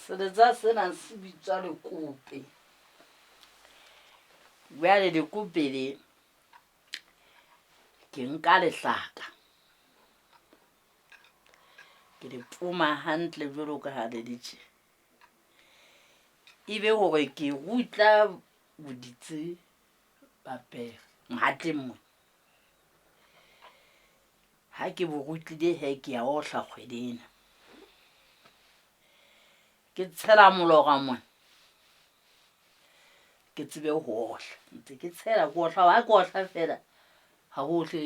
Seletsa sena se bitswa Lekope. Jwale Lekope le ke nka lehlaka ke le poma hantle jwalo ka ha le ditje. Ebe hore ke rutla boditse papere mahatleng mo. Ha ke bo rutlile he ke ya ohla kgwedina. Ke tshela molora mona. Ke tsebe ho ohla. Ntse ke tshela go ohla wa go ohla fela. Ha ho hle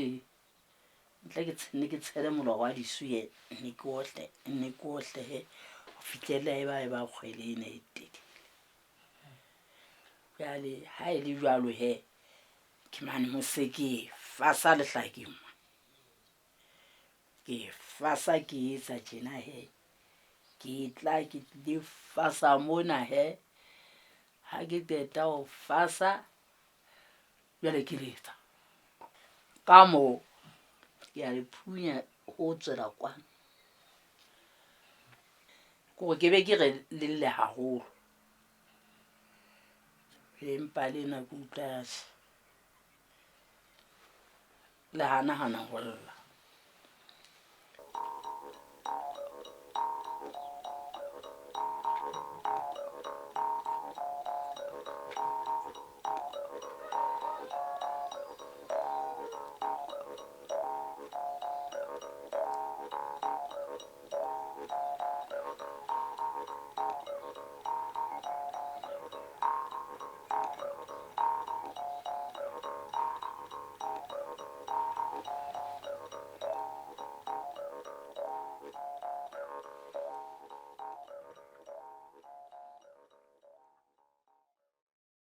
ntle ke tshele molora wa disuye ne ke ohle he ho fitlela e ba kgwedina e tedi. Jale ha ile jwalo he ke mane mo se ke fasa lehlakeng. Ke fasa ke etsa tjena he ke tla ke di fasa mona he ha ke qeta ho fasa jwale ke letsa ka mo ke a le phunya ho tswela kwana go ke be ke re le haholo empa lena ke utlwa le hana ho lla.